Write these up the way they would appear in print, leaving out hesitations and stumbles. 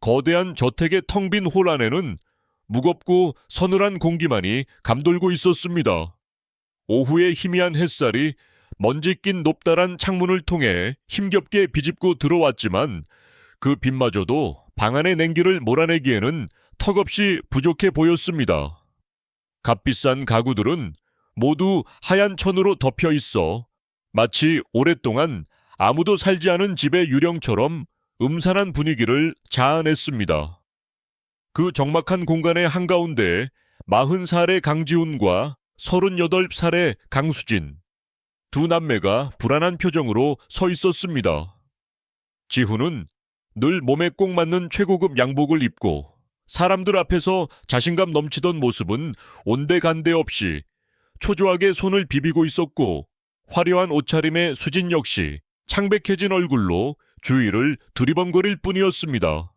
거대한 저택의 텅 빈 홀 안에는 무겁고 서늘한 공기만이 감돌고 있었습니다. 오후의 희미한 햇살이 먼지 낀 높다란 창문을 통해 힘겹게 비집고 들어왔지만 그 빛마저도 방 안의 냉기를 몰아내기에는 턱없이 부족해 보였습니다. 값비싼 가구들은 모두 하얀 천으로 덮여 있어 마치 오랫동안 아무도 살지 않은 집의 유령처럼 음산한 분위기를 자아냈습니다. 그 적막한 공간의 한가운데 40살의 강지훈과 38살의 강수진, 두 남매가 불안한 표정으로 서 있었습니다. 지훈은 늘 몸에 꼭 맞는 최고급 양복을 입고 사람들 앞에서 자신감 넘치던 모습은 온데간데 없이 초조하게 손을 비비고 있었고, 화려한 옷차림의 수진 역시 창백해진 얼굴로 주위를 두리번거릴 뿐이었습니다.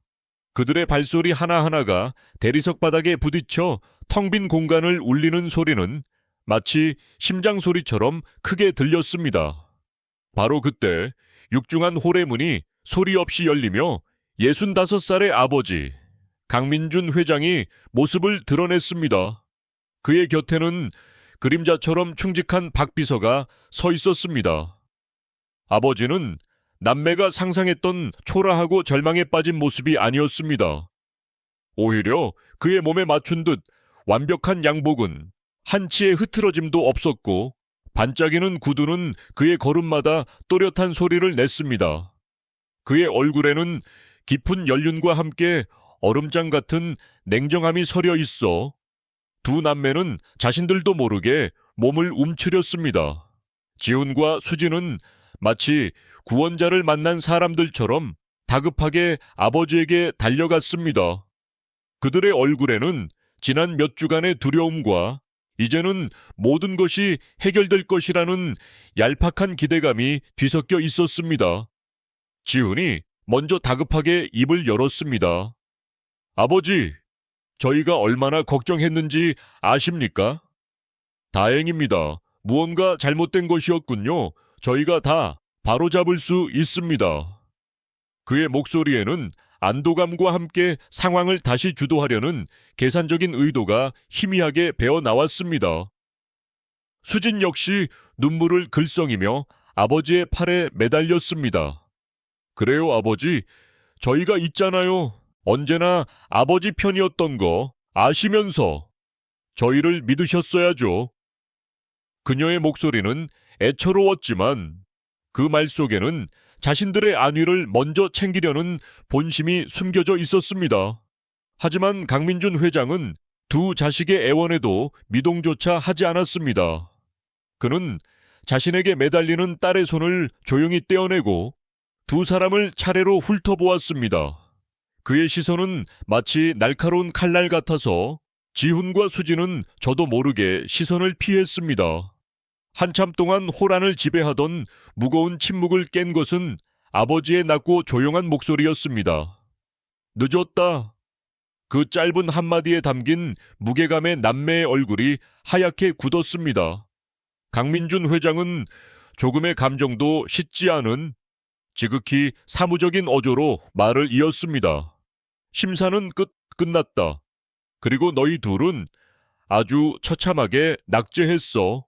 그들의 발소리 하나하나가 대리석 바닥에 부딪혀 텅 빈 공간을 울리는 소리는 마치 심장 소리처럼 크게 들렸습니다. 바로 그때 육중한 홀의 문이 소리 없이 열리며 65살의 아버지 강민준 회장이 모습을 드러냈습니다. 그의 곁에는 그림자처럼 충직한 박 비서가 서 있었습니다. 아버지는 남매가 상상했던 초라하고 절망에 빠진 모습이 아니었습니다. 오히려 그의 몸에 맞춘 듯 완벽한 양복은 한치의 흐트러짐도 없었고, 반짝이는 구두는 그의 걸음마다 또렷한 소리를 냈습니다. 그의 얼굴에는 깊은 연륜과 함께 얼음장 같은 냉정함이 서려 있어 두 남매는 자신들도 모르게 몸을 움츠렸습니다. 지훈과 수진은 마치 구원자를 만난 사람들처럼 다급하게 아버지에게 달려갔습니다. 그들의 얼굴에는 지난 몇 주간의 두려움과 이제는 모든 것이 해결될 것이라는 얄팍한 기대감이 뒤섞여 있었습니다. 지훈이 먼저 다급하게 입을 열었습니다. 아버지, 저희가 얼마나 걱정했는지 아십니까? 다행입니다. 무언가 잘못된 것이었군요. 저희가 다 바로잡을 수 있습니다. 그의 목소리에는 안도감과 함께 상황을 다시 주도하려는 계산적인 의도가 희미하게 배어 나왔습니다. 수진 역시 눈물을 글썽이며 아버지의 팔에 매달렸습니다. 그래요, 아버지. 저희가 있잖아요. 언제나 아버지 편이었던 거 아시면서 저희를 믿으셨어야죠. 그녀의 목소리는 애처로웠지만 그 말 속에는 자신들의 안위를 먼저 챙기려는 본심이 숨겨져 있었습니다. 하지만 강민준 회장은 두 자식의 애원에도 미동조차 하지 않았습니다. 그는 자신에게 매달리는 딸의 손을 조용히 떼어내고 두 사람을 차례로 훑어보았습니다. 그의 시선은 마치 날카로운 칼날 같아서 지훈과 수진은 저도 모르게 시선을 피했습니다. 한참 동안 호란을 지배하던 무거운 침묵을 깬 것은 아버지의 낮고 조용한 목소리였습니다. 늦었다. 그 짧은 한마디에 담긴 무게감의 남매의 얼굴이 하얗게 굳었습니다. 강민준 회장은 조금의 감정도 싣지 않은 지극히 사무적인 어조로 말을 이었습니다. 심사는 끝났다. 그리고 너희 둘은 아주 처참하게 낙제했어.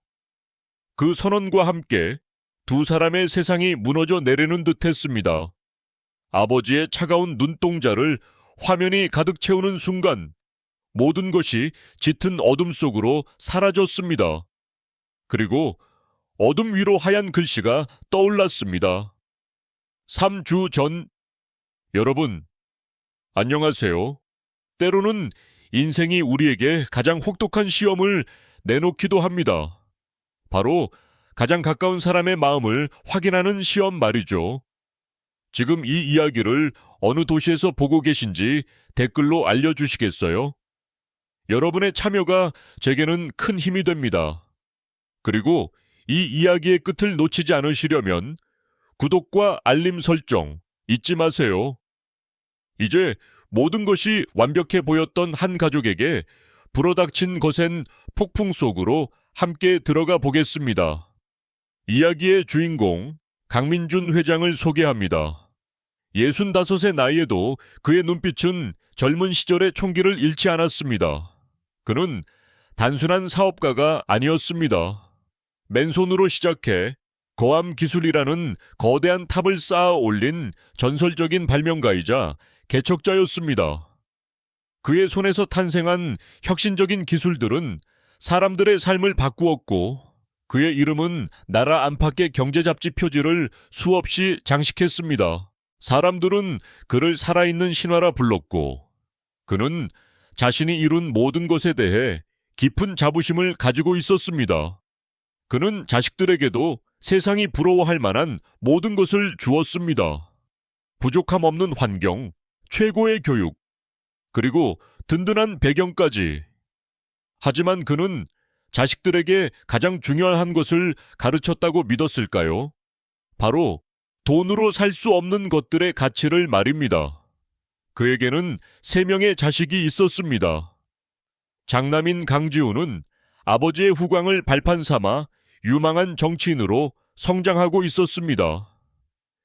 그 선언과 함께 두 사람의 세상이 무너져 내리는 듯했습니다. 아버지의 차가운 눈동자를 화면이 가득 채우는 순간 모든 것이 짙은 어둠 속으로 사라졌습니다. 그리고 어둠 위로 하얀 글씨가 떠올랐습니다. 3주 전. 여러분, 안녕하세요. 때로는 인생이 우리에게 가장 혹독한 시험을 내놓기도 합니다. 바로 가장 가까운 사람의 마음을 확인하는 시험 말이죠. 지금 이 이야기를 어느 도시에서 보고 계신지 댓글로 알려주시겠어요? 여러분의 참여가 제게는 큰 힘이 됩니다. 그리고 이 이야기의 끝을 놓치지 않으시려면 구독과 알림 설정 잊지 마세요. 이제 모든 것이 완벽해 보였던 한 가족에게 불어닥친 거센 폭풍 속으로 함께 들어가 보겠습니다. 이야기의 주인공 강민준 회장을 소개합니다. 65의 나이에도 그의 눈빛은 젊은 시절의 총기를 잃지 않았습니다. 그는 단순한 사업가가 아니었습니다. 맨손으로 시작해 거암 기술이라는 거대한 탑을 쌓아 올린 전설적인 발명가이자 개척자였습니다. 그의 손에서 탄생한 혁신적인 기술들은 사람들의 삶을 바꾸었고, 그의 이름은 나라 안팎의 경제 잡지 표지를 수없이 장식했습니다. 사람들은 그를 살아있는 신화라 불렀고, 그는 자신이 이룬 모든 것에 대해 깊은 자부심을 가지고 있었습니다. 그는 자식들에게도 세상이 부러워할 만한 모든 것을 주었습니다. 부족함 없는 환경, 최고의 교육, 그리고 든든한 배경까지. 하지만 그는 자식들에게 가장 중요한 것을 가르쳤다고 믿었을까요? 바로 돈으로 살 수 없는 것들의 가치를 말입니다. 그에게는 3명의 자식이 있었습니다. 장남인 강지훈은 아버지의 후광을 발판 삼아 유망한 정치인으로 성장하고 있었습니다.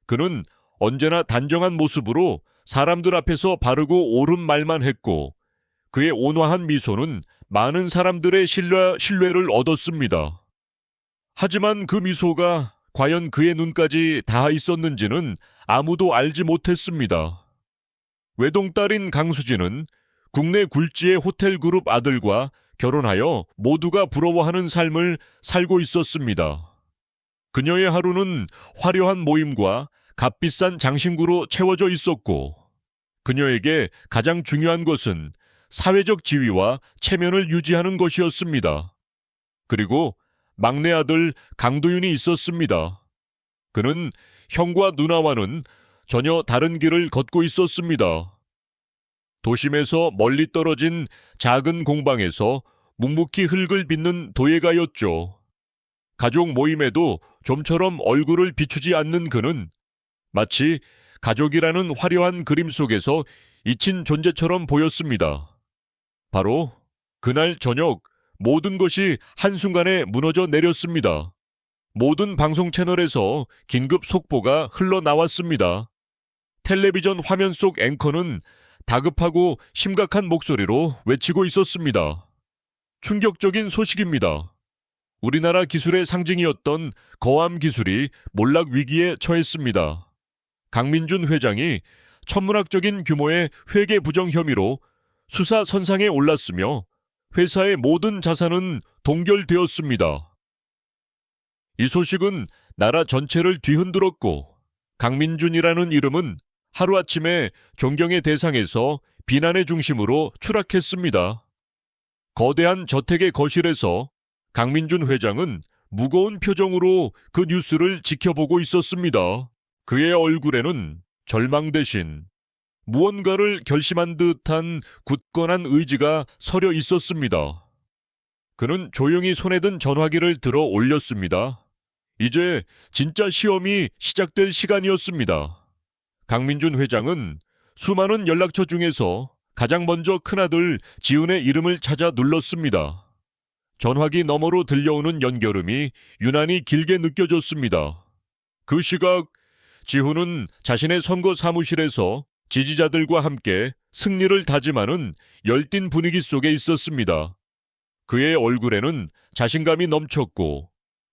그는 언제나 단정한 모습으로 사람들 앞에서 바르고 옳은 말만 했고, 그의 온화한 미소는 많은 사람들의 신뢰를 얻었습니다. 하지만 그 미소가 과연 그의 눈까지 닿아 있었는지는 아무도 알지 못했습니다. 외동딸인 강수진은 국내 굴지의 호텔 그룹 아들과 결혼하여 모두가 부러워하는 삶을 살고 있었습니다. 그녀의 하루는 화려한 모임과 값비싼 장신구로 채워져 있었고, 그녀에게 가장 중요한 것은 사회적 지위와 체면을 유지하는 것이었습니다. 그리고 막내 아들 강도윤이 있었습니다. 그는 형과 누나와는 전혀 다른 길을 걷고 있었습니다. 도심에서 멀리 떨어진 작은 공방에서 묵묵히 흙을 빚는 도예가였죠. 가족 모임에도 좀처럼 얼굴을 비추지 않는 그는 마치 가족이라는 화려한 그림 속에서 잊힌 존재처럼 보였습니다. 바로 그날 저녁 모든 것이 한순간에 무너져 내렸습니다. 모든 방송 채널에서 긴급 속보가 흘러나왔습니다. 텔레비전 화면 속 앵커는 다급하고 심각한 목소리로 외치고 있었습니다. 충격적인 소식입니다. 우리나라 기술의 상징이었던 거암 기술이 몰락 위기에 처했습니다. 강민준 회장이 천문학적인 규모의 회계 부정 혐의로 수사 선상에 올랐으며 회사의 모든 자산은 동결되었습니다. 이 소식은 나라 전체를 뒤흔들었고, 강민준이라는 이름은 하루아침에 존경의 대상에서 비난의 중심으로 추락했습니다. 거대한 저택의 거실에서 강민준 회장은 무거운 표정으로 그 뉴스를 지켜보고 있었습니다. 그의 얼굴에는 절망 대신 무언가를 결심한 듯한 굳건한 의지가 서려 있었습니다. 그는 조용히 손에 든 전화기를 들어 올렸습니다. 이제 진짜 시험이 시작될 시간이었습니다. 강민준 회장은 수많은 연락처 중에서 가장 먼저 큰아들 지훈의 이름을 찾아 눌렀습니다. 전화기 너머로 들려오는 연결음이 유난히 길게 느껴졌습니다. 그 시각 지훈은 자신의 선거 사무실에서 지지자들과 함께 승리를 다짐하는 열띤 분위기 속에 있었습니다. 그의 얼굴에는 자신감이 넘쳤고,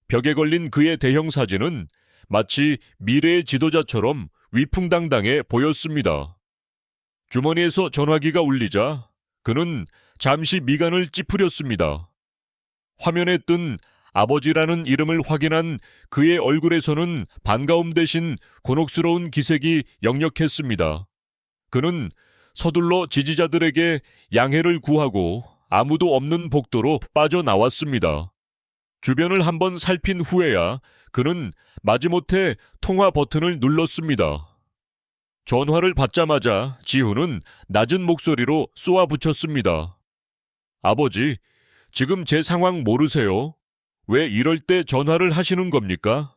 벽에 걸린 그의 대형 사진은 마치 미래의 지도자처럼 위풍당당해 보였습니다. 주머니에서 전화기가 울리자 그는 잠시 미간을 찌푸렸습니다. 화면에 뜬 아버지라는 이름을 확인한 그의 얼굴에서는 반가움 대신 곤혹스러운 기색이 역력했습니다. 그는 서둘러 지지자들에게 양해를 구하고 아무도 없는 복도로 빠져나왔습니다. 주변을 한번 살핀 후에야 그는 마지못해 통화 버튼을 눌렀습니다. 전화를 받자마자 지훈은 낮은 목소리로 쏘아붙였습니다. 아버지, 지금 제 상황 모르세요? 왜 이럴 때 전화를 하시는 겁니까?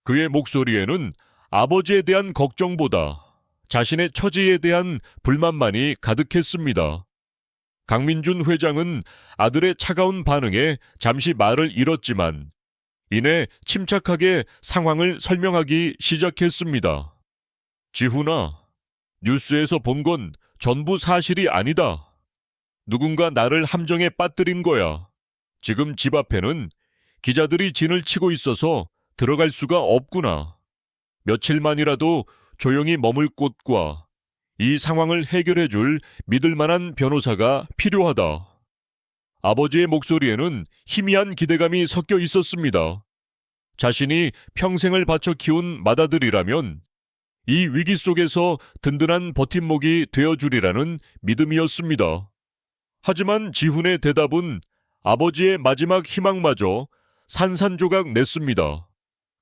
그의 목소리에는 아버지에 대한 걱정보다 자신의 처지에 대한 불만만이 가득했습니다. 강민준 회장은 아들의 차가운 반응에 잠시 말을 잃었지만 이내 침착하게 상황을 설명하기 시작했습니다. 지훈아, 뉴스에서 본 건 전부 사실이 아니다. 누군가 나를 함정에 빠뜨린 거야. 지금 집 앞에는 기자들이 진을 치고 있어서 들어갈 수가 없구나. 며칠만이라도 조용히 머물 곳과 이 상황을 해결해 줄 믿을 만한 변호사가 필요하다. 아버지의 목소리에는 희미한 기대감이 섞여 있었습니다. 자신이 평생을 바쳐 키운 맏아들이라면 이 위기 속에서 든든한 버팀목이 되어주리라는 믿음이었습니다. 하지만 지훈의 대답은 아버지의 마지막 희망마저 산산조각 냈습니다.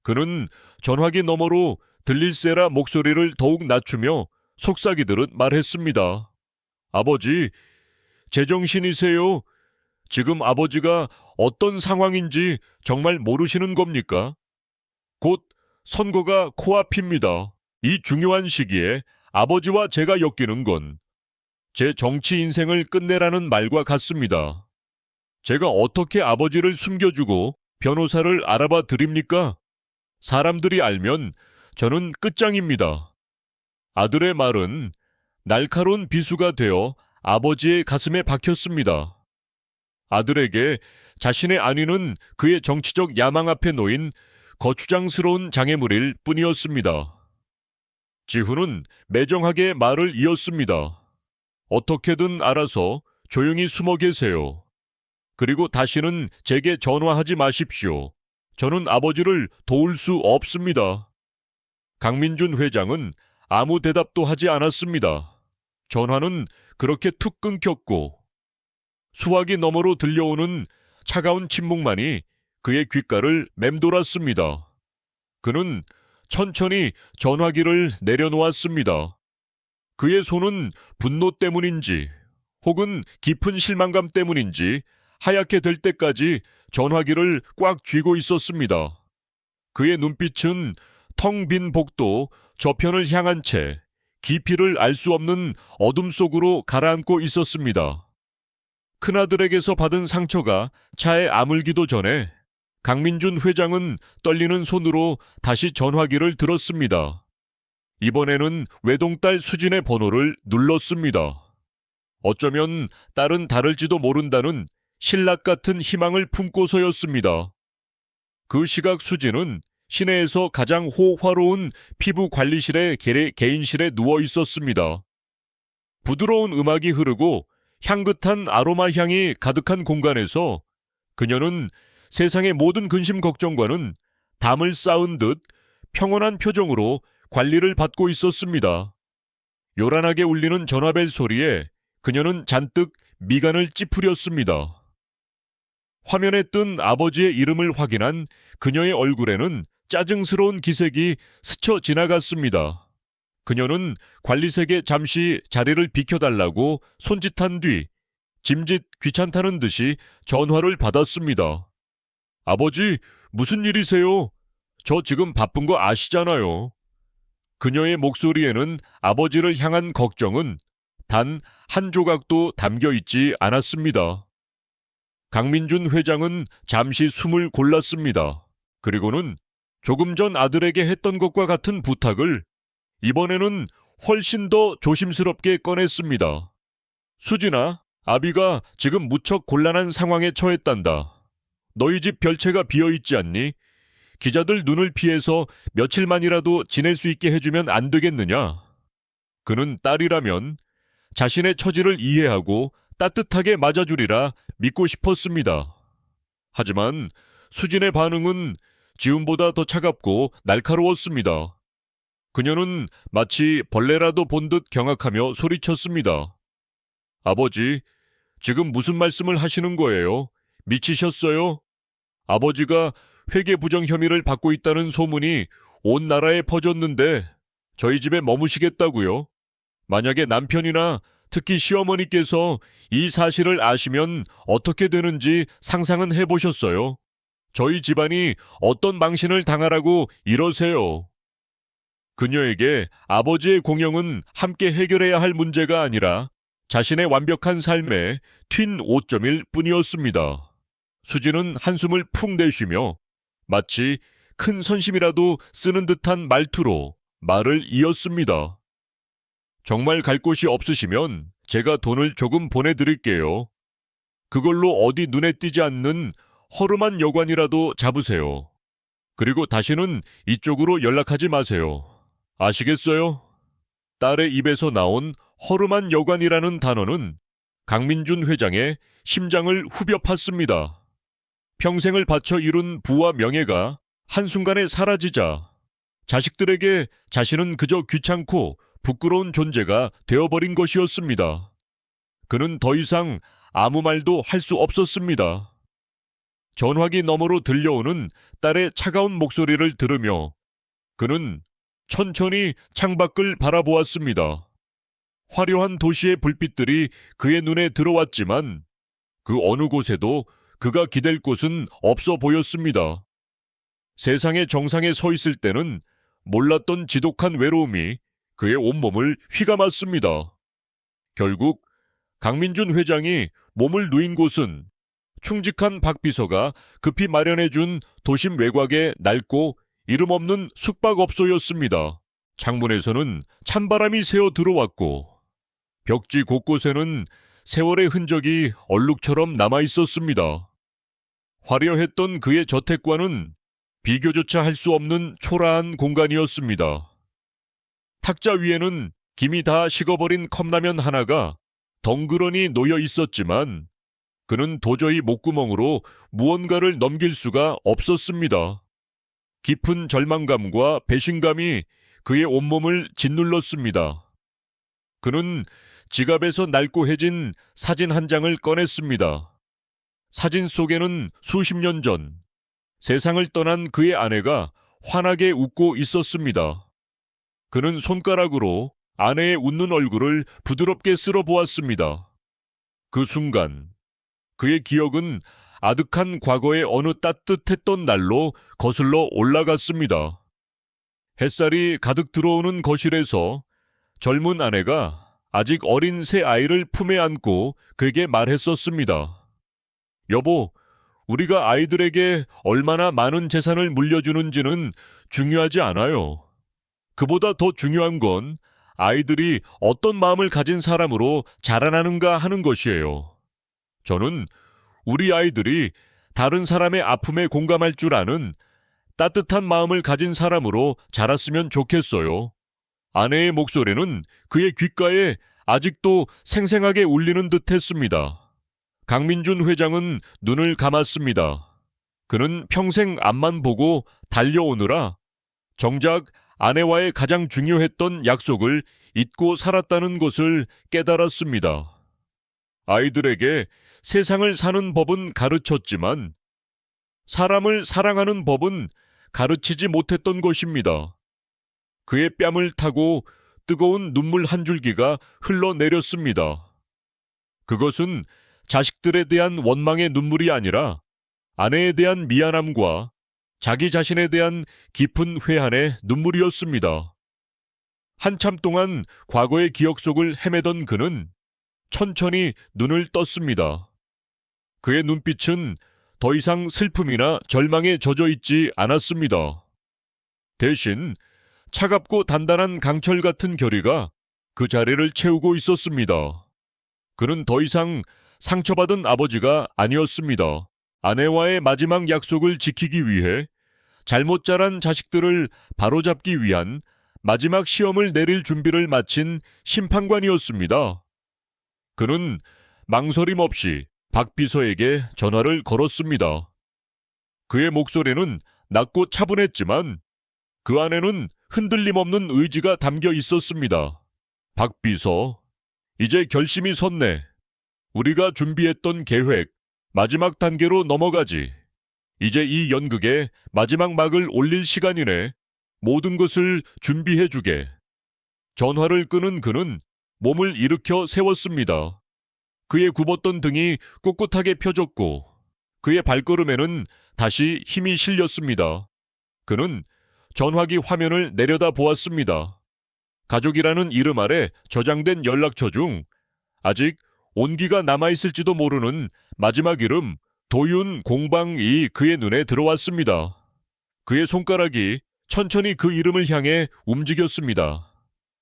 그는 전화기 너머로 들릴세라 목소리를 더욱 낮추며 속삭이듯 말했습니다. 아버지, 제정신이세요? 지금 아버지가 어떤 상황인지 정말 모르시는 겁니까? 곧 선거가 코앞입니다. 이 중요한 시기에 아버지와 제가 엮이는 건 제 정치 인생을 끝내라는 말과 같습니다. 제가 어떻게 아버지를 숨겨주고 변호사를 알아봐 드립니까? 사람들이 알면 저는 끝장입니다. 아들의 말은 날카로운 비수가 되어 아버지의 가슴에 박혔습니다. 아들에게 자신의 안위는 그의 정치적 야망 앞에 놓인 거추장스러운 장애물일 뿐이었습니다. 지훈은 매정하게 말을 이었습니다. 어떻게든 알아서 조용히 숨어 계세요. 그리고 다시는 제게 전화하지 마십시오. 저는 아버지를 도울 수 없습니다. 강민준 회장은 아무 대답도 하지 않았습니다. 전화는 그렇게 툭 끊겼고 수화기 너머로 들려오는 차가운 침묵만이 그의 귓가를 맴돌았습니다. 그는 천천히 전화기를 내려놓았습니다. 그의 손은 분노 때문인지 혹은 깊은 실망감 때문인지 하얗게 될 때까지 전화기를 꽉 쥐고 있었습니다. 그의 눈빛은 텅 빈 복도 저편을 향한 채 깊이를 알 수 없는 어둠 속으로 가라앉고 있었습니다. 큰아들에게서 받은 상처가 차에 아물기도 전에 강민준 회장은 떨리는 손으로 다시 전화기를 들었습니다. 이번에는 외동딸 수진의 번호를 눌렀습니다. 어쩌면 딸은 다를지도 모른다는 신락 같은 희망을 품고서였습니다. 그 시각 수진은 시내에서 가장 호화로운 피부 관리실의 개인실에 누워 있었습니다. 부드러운 음악이 흐르고 향긋한 아로마 향이 가득한 공간에서 그녀는 세상의 모든 근심 걱정과는 담을 쌓은 듯 평온한 표정으로 관리를 받고 있었습니다. 요란하게 울리는 전화벨 소리에 그녀는 잔뜩 미간을 찌푸렸습니다. 화면에 뜬 아버지의 이름을 확인한 그녀의 얼굴에는 짜증스러운 기색이 스쳐 지나갔습니다. 그녀는 관리색에 잠시 자리를 비켜달라고 손짓한 뒤 짐짓 귀찮다는 듯이 전화를 받았습니다. 아버지, 무슨 일이세요? 저 지금 바쁜 거 아시잖아요. 그녀의 목소리에는 아버지를 향한 걱정은 단 한 조각도 담겨 있지 않았습니다. 강민준 회장은 잠시 숨을 골랐습니다. 그리고는 조금 전 아들에게 했던 것과 같은 부탁을 이번에는 훨씬 더 조심스럽게 꺼냈습니다. 수진아, 아비가 지금 무척 곤란한 상황에 처했단다. 너희 집 별채가 비어있지 않니? 기자들 눈을 피해서 며칠만이라도 지낼 수 있게 해주면 안 되겠느냐? 그는 딸이라면 자신의 처지를 이해하고 따뜻하게 맞아주리라 믿고 싶었습니다. 하지만 수진의 반응은 지훈보다 더 차갑고 날카로웠습니다. 그녀는 마치 벌레라도 본 듯 경악하며 소리쳤습니다. 아버지, 지금 무슨 말씀을 하시는 거예요? 미치셨어요? 아버지가 회계 부정 혐의를 받고 있다는 소문이 온 나라에 퍼졌는데 저희 집에 머무시겠다고요? 만약에 남편이나 특히 시어머니께서 이 사실을 아시면 어떻게 되는지 상상은 해보셨어요? 저희 집안이 어떤 망신을 당하라고 이러세요? 그녀에게 아버지의 공형은 함께 해결해야 할 문제가 아니라 자신의 완벽한 삶의 튄 오점일 뿐이었습니다. 수진은 한숨을 푹 내쉬며 마치 큰 선심이라도 쓰는 듯한 말투로 말을 이었습니다. 정말 갈 곳이 없으시면 제가 돈을 조금 보내드릴게요. 그걸로 어디 눈에 띄지 않는 허름한 여관이라도 잡으세요. 그리고 다시는 이쪽으로 연락하지 마세요. 아시겠어요? 딸의 입에서 나온 허름한 여관이라는 단어는 강민준 회장의 심장을 후벼 팠습니다. 평생을 바쳐 이룬 부와 명예가 한순간에 사라지자 자식들에게 자신은 그저 귀찮고 부끄러운 존재가 되어버린 것이었습니다. 그는 더 이상 아무 말도 할 수 없었습니다. 전화기 너머로 들려오는 딸의 차가운 목소리를 들으며 그는 천천히 창밖을 바라보았습니다. 화려한 도시의 불빛들이 그의 눈에 들어왔지만 그 어느 곳에도 그가 기댈 곳은 없어 보였습니다. 세상의 정상에 서 있을 때는 몰랐던 지독한 외로움이 그의 온몸을 휘감았습니다. 결국 강민준 회장이 몸을 누인 곳은 충직한 박 비서가 급히 마련해준 도심 외곽의 낡고 이름 없는 숙박업소였습니다. 창문에서는 찬바람이 새어 들어왔고 벽지 곳곳에는 세월의 흔적이 얼룩처럼 남아 있었습니다. 화려했던 그의 저택과는 비교조차 할 수 없는 초라한 공간이었습니다. 탁자 위에는 김이 다 식어버린 컵라면 하나가 덩그러니 놓여 있었지만 그는 도저히 목구멍으로 무언가를 넘길 수가 없었습니다. 깊은 절망감과 배신감이 그의 온몸을 짓눌렀습니다. 그는 지갑에서 낡고 해진 사진 한 장을 꺼냈습니다. 사진 속에는 수십 년 전 세상을 떠난 그의 아내가 환하게 웃고 있었습니다. 그는 손가락으로 아내의 웃는 얼굴을 부드럽게 쓸어보았습니다. 그 순간 그의 기억은 아득한 과거의 어느 따뜻했던 날로 거슬러 올라갔습니다. 햇살이 가득 들어오는 거실에서 젊은 아내가 아직 어린 새 아이를 품에 안고 그에게 말했었습니다. 여보, 우리가 아이들에게 얼마나 많은 재산을 물려주는지는 중요하지 않아요. 그보다 더 중요한 건 아이들이 어떤 마음을 가진 사람으로 자라나는가 하는 것이에요. 저는 우리 아이들이 다른 사람의 아픔에 공감할 줄 아는 따뜻한 마음을 가진 사람으로 자랐으면 좋겠어요. 아내의 목소리는 그의 귓가에 아직도 생생하게 울리는 듯 했습니다. 강민준 회장은 눈을 감았습니다. 그는 평생 앞만 보고 달려오느라 정작 아내와의 가장 중요했던 약속을 잊고 살았다는 것을 깨달았습니다. 아이들에게 세상을 사는 법은 가르쳤지만 사람을 사랑하는 법은 가르치지 못했던 것입니다. 그의 뺨을 타고 뜨거운 눈물 한 줄기가 흘러내렸습니다. 그것은 자식들에 대한 원망의 눈물이 아니라 아내에 대한 미안함과 자기 자신에 대한 깊은 회한의 눈물이었습니다. 한참 동안 과거의 기억 속을 헤매던 그는 천천히 눈을 떴습니다. 그의 눈빛은 더 이상 슬픔이나 절망에 젖어 있지 않았습니다. 대신 차갑고 단단한 강철 같은 결의가 그 자리를 채우고 있었습니다. 그는 더 이상 상처받은 아버지가 아니었습니다. 아내와의 마지막 약속을 지키기 위해 잘못 자란 자식들을 바로잡기 위한 마지막 시험을 내릴 준비를 마친 심판관이었습니다. 그는 망설임 없이 박 비서에게 전화를 걸었습니다. 그의 목소리는 낮고 차분했지만 그 안에는 흔들림 없는 의지가 담겨 있었습니다. 박 비서, 이제 결심이 섰네. 우리가 준비했던 계획, 마지막 단계로 넘어가지. 이제 이 연극의 마지막 막을 올릴 시간이네. 모든 것을 준비해주게. 전화를 끄는 그는 몸을 일으켜 세웠습니다. 그의 굽었던 등이 꼿꼿하게 펴졌고 그의 발걸음에는 다시 힘이 실렸습니다. 그는 전화기 화면을 내려다 보았습니다. 가족이라는 이름 아래 저장된 연락처 중 아직 온기가 남아있을지도 모르는 마지막 이름 도윤 공방이 그의 눈에 들어왔습니다. 그의 손가락이 천천히 그 이름을 향해 움직였습니다.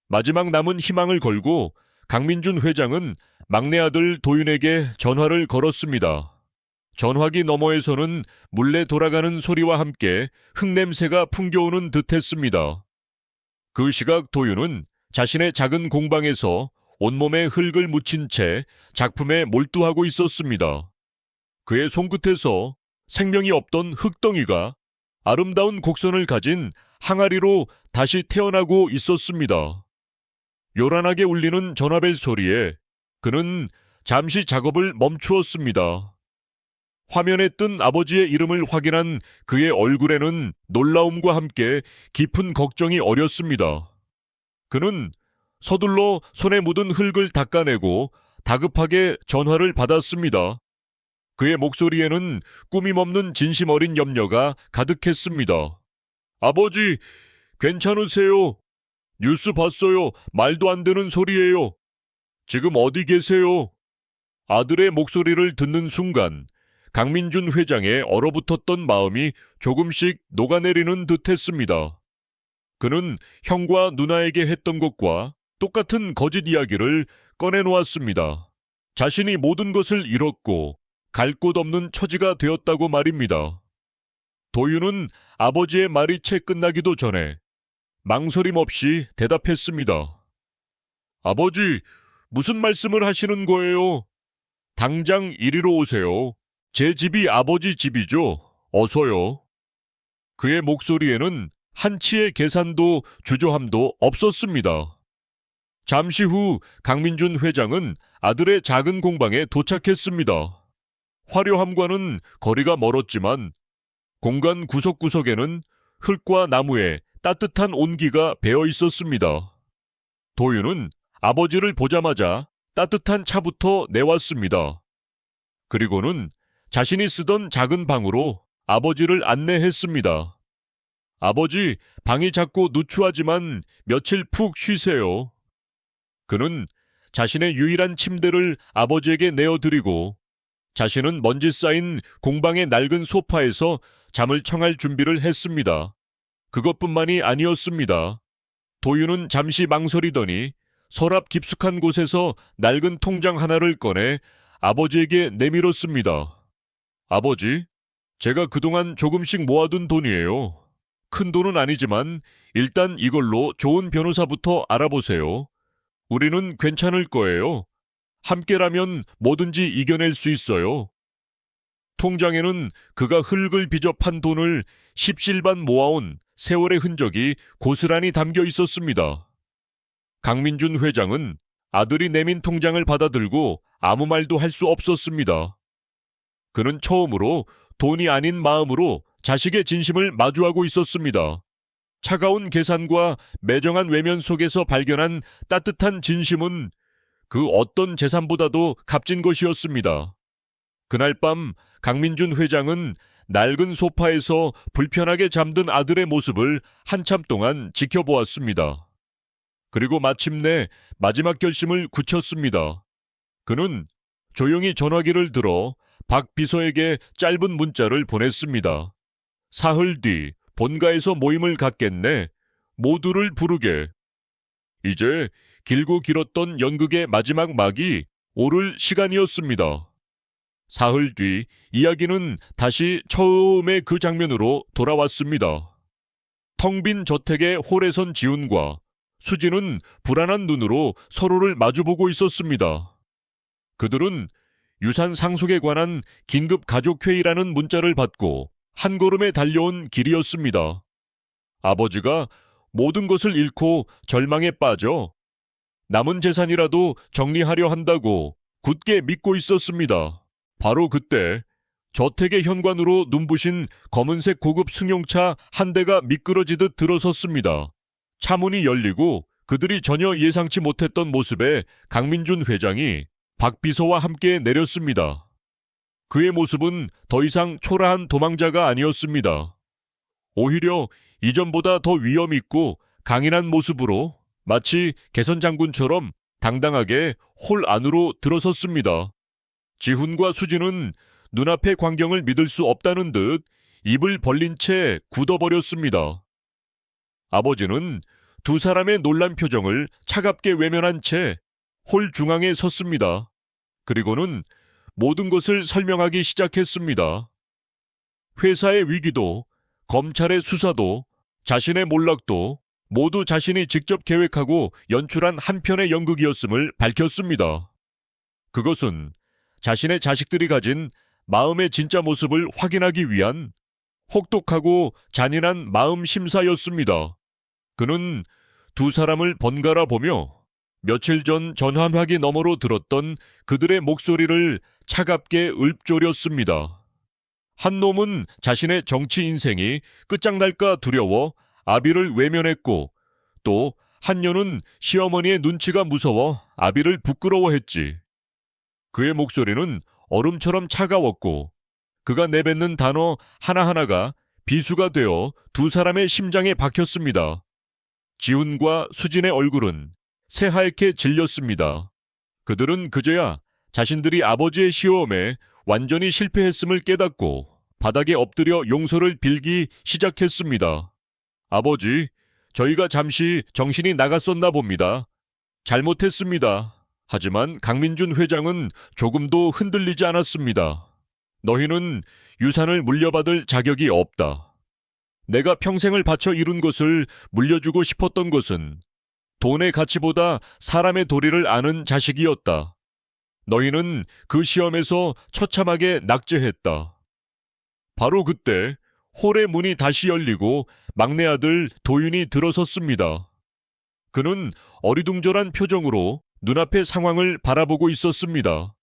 마지막 남은 희망을 걸고 강민준 회장은 막내 아들 도윤에게 전화를 걸었습니다. 전화기 너머에서는 물레 돌아가는 소리와 함께 흙냄새가 풍겨오는 듯했습니다. 그 시각 도윤은 자신의 작은 공방에서 온몸에 흙을 묻힌 채 작품에 몰두하고 있었습니다. 그의 손끝에서 생명이 없던 흙덩이가 아름다운 곡선을 가진 항아리로 다시 태어나고 있었습니다. 요란하게 울리는 전화벨 소리에 그는 잠시 작업을 멈추었습니다. 화면에 뜬 아버지의 이름을 확인한 그의 얼굴에는 놀라움과 함께 깊은 걱정이 어렸습니다. 그는 서둘러 손에 묻은 흙을 닦아내고 다급하게 전화를 받았습니다. 그의 목소리에는 꾸밈 없는 진심 어린 염려가 가득했습니다. 아버지, 괜찮으세요? 뉴스 봤어요. 말도 안 되는 소리예요. 지금 어디 계세요? 아들의 목소리를 듣는 순간 강민준 회장의 얼어붙었던 마음이 조금씩 녹아내리는 듯했습니다. 그는 형과 누나에게 했던 것과 똑같은 거짓 이야기를 꺼내놓았습니다. 자신이 모든 것을 잃었고 갈 곳 없는 처지가 되었다고 말입니다. 도윤은 아버지의 말이 채 끝나기도 전에 망설임 없이 대답했습니다. 아버지, 무슨 말씀을 하시는 거예요? 당장 이리로 오세요. 제 집이 아버지 집이죠. 어서요. 그의 목소리에는 한치의 계산도 주저함도 없었습니다. 잠시 후 강민준 회장은 아들의 작은 공방에 도착했습니다. 화려함과는 거리가 멀었지만 공간 구석구석에는 흙과 나무에 따뜻한 온기가 배어 있었습니다. 도윤은 아버지를 보자마자 따뜻한 차부터 내왔습니다. 그리고는 자신이 쓰던 작은 방으로 아버지를 안내했습니다. 아버지, 방이 작고 누추하지만 며칠 푹 쉬세요. 그는 자신의 유일한 침대를 아버지에게 내어드리고 자신은 먼지 쌓인 공방의 낡은 소파에서 잠을 청할 준비를 했습니다. 그것뿐만이 아니었습니다. 도윤은 잠시 망설이더니 서랍 깊숙한 곳에서 낡은 통장 하나를 꺼내 아버지에게 내밀었습니다. 아버지, 제가 그동안 조금씩 모아둔 돈이에요. 큰 돈은 아니지만 일단 이걸로 좋은 변호사부터 알아보세요. 우리는 괜찮을 거예요. 함께라면 뭐든지 이겨낼 수 있어요. 통장에는 그가 흙을 빚어 판 돈을 십실반 모아온 세월의 흔적이 고스란히 담겨 있었습니다. 강민준 회장은 아들이 내민 통장을 받아들고 아무 말도 할 수 없었습니다. 그는 처음으로 돈이 아닌 마음으로 자식의 진심을 마주하고 있었습니다. 차가운 계산과 매정한 외면 속에서 발견한 따뜻한 진심은 그 어떤 재산보다도 값진 것이었습니다. 그날 밤 강민준 회장은 낡은 소파에서 불편하게 잠든 아들의 모습을 한참 동안 지켜보았습니다. 그리고 마침내 마지막 결심을 굳혔습니다. 그는 조용히 전화기를 들어 박 비서에게 짧은 문자를 보냈습니다. 사흘 뒤 본가에서 모임을 갖겠네. 모두를 부르게. 이제 길고 길었던 연극의 마지막 막이 오를 시간이었습니다. 사흘 뒤 이야기는 다시 처음의 그 장면으로 돌아왔습니다. 텅 빈 저택의 홀에 선 지훈과 수지는 불안한 눈으로 서로를 마주보고 있었습니다. 그들은 유산 상속에 관한 긴급 가족회의라는 문자를 받고 한 걸음에 달려온 길이었습니다. 아버지가 모든 것을 잃고 절망에 빠져 남은 재산이라도 정리하려 한다고 굳게 믿고 있었습니다. 바로 그때 저택의 현관으로 눈부신 검은색 고급 승용차 한 대가 미끄러지듯 들어섰습니다. 차문이 열리고 그들이 전혀 예상치 못했던 모습에 강민준 회장이 박 비서와 함께 내렸습니다. 그의 모습은 더 이상 초라한 도망자가 아니었습니다. 오히려 이전보다 더 위험 있고 강인한 모습으로 마치 개선 장군처럼 당당하게 홀 안으로 들어섰습니다. 지훈과 수지는 눈앞의 광경을 믿을 수 없다는 듯 입을 벌린 채 굳어버렸습니다. 아버지는 두 사람의 놀란 표정을 차갑게 외면한 채 홀 중앙에 섰습니다. 그리고는 모든 것을 설명하기 시작했습니다. 회사의 위기도, 검찰의 수사도, 자신의 몰락도 모두 자신이 직접 계획하고 연출한 한 편의 연극이었음을 밝혔습니다. 그것은 자신의 자식들이 가진 마음의 진짜 모습을 확인하기 위한 혹독하고 잔인한 마음 심사였습니다. 그는 두 사람을 번갈아 보며 며칠 전 전환하기 너머로 들었던 그들의 목소리를 차갑게 읊조렸습니다. 한 놈은 자신의 정치 인생이 끝장날까 두려워 아비를 외면했고, 또 한 녀는 시어머니의 눈치가 무서워 아비를 부끄러워했지. 그의 목소리는 얼음처럼 차가웠고, 그가 내뱉는 단어 하나하나가 비수가 되어 두 사람의 심장에 박혔습니다. 지훈과 수진의 얼굴은 새하얗게 질렸습니다. 그들은 그제야 자신들이 아버지의 시험에 완전히 실패했음을 깨닫고 바닥에 엎드려 용서를 빌기 시작했습니다. 아버지, 저희가 잠시 정신이 나갔었나 봅니다. 잘못했습니다. 하지만 강민준 회장은 조금도 흔들리지 않았습니다. 너희는 유산을 물려받을 자격이 없다. 내가 평생을 바쳐 이룬 것을 물려주고 싶었던 것은 돈의 가치보다 사람의 도리를 아는 자식이었다. 너희는 그 시험에서 처참하게 낙제했다. 바로 그때 홀의 문이 다시 열리고 막내 아들 도윤이 들어섰습니다. 그는 어리둥절한 표정으로 눈앞의 상황을 바라보고 있었습니다.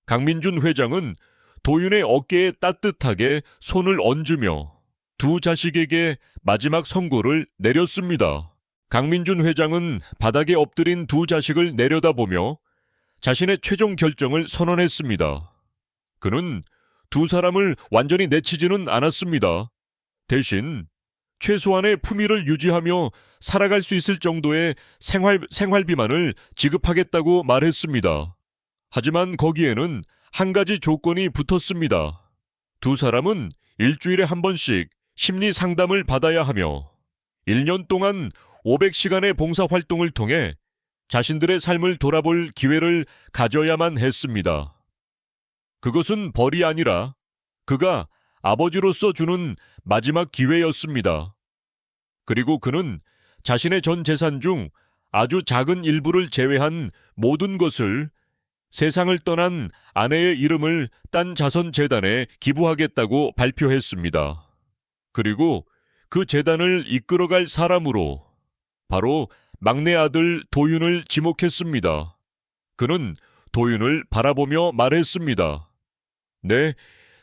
강민준 회장은 도윤의 어깨에 따뜻하게 손을 얹으며 두 자식에게 마지막 선고를 내렸습니다. 강민준 회장은 바닥에 엎드린 두 자식을 내려다보며 자신의 최종 결정을 선언했습니다. 그는 두 사람을 완전히 내치지는 않았습니다. 대신 최소한의 품위를 유지하며 살아갈 수 있을 정도의 생활비만을 지급하겠다고 말했습니다. 하지만 거기에는 한 가지 조건이 붙었습니다. 두 사람은 일주일에 한 번씩 심리 상담을 받아야 하며 1년 동안 500시간의 봉사활동을 통해 자신들의 삶을 돌아볼 기회를 가져야만 했습니다. 그것은 벌이 아니라 그가 아버지로서 주는 마지막 기회였습니다. 그리고 그는 자신의 전 재산 중 아주 작은 일부를 제외한 모든 것을 세상을 떠난 아내의 이름을 딴 자선재단에 기부하겠다고 발표했습니다. 그리고 그 재단을 이끌어갈 사람으로 바로 막내 아들 도윤을 지목했습니다. 그는 도윤을 바라보며 말했습니다. 내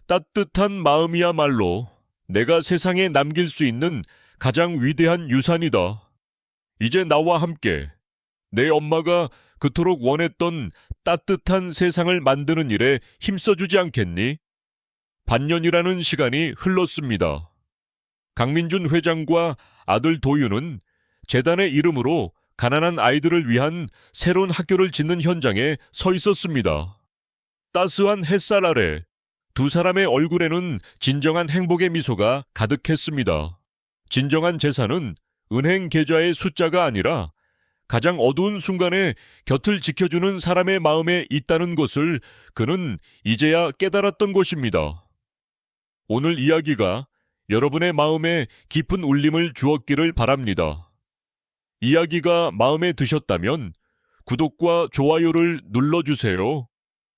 따뜻한 마음이야말로 내가 세상에 남길 수 있는 가장 위대한 유산이다. 이제 나와 함께 내 엄마가 그토록 원했던 따뜻한 세상을 만드는 일에 힘써주지 않겠니? 반년이라는 시간이 흘렀습니다. 강민준 회장과 아들 도윤은 재단의 이름으로 가난한 아이들을 위한 새로운 학교를 짓는 현장에 서 있었습니다. 따스한 햇살 아래 두 사람의 얼굴에는 진정한 행복의 미소가 가득했습니다. 진정한 재산은 은행 계좌의 숫자가 아니라 가장 어두운 순간에 곁을 지켜주는 사람의 마음에 있다는 것을 그는 이제야 깨달았던 것입니다. 오늘 이야기가 여러분의 마음에 깊은 울림을 주었기를 바랍니다. 이야기가 마음에 드셨다면 구독과 좋아요를 눌러주세요.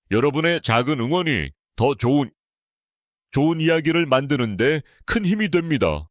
여러분의 작은 응원이 더 좋은 이야기를 만드는데 큰 힘이 됩니다.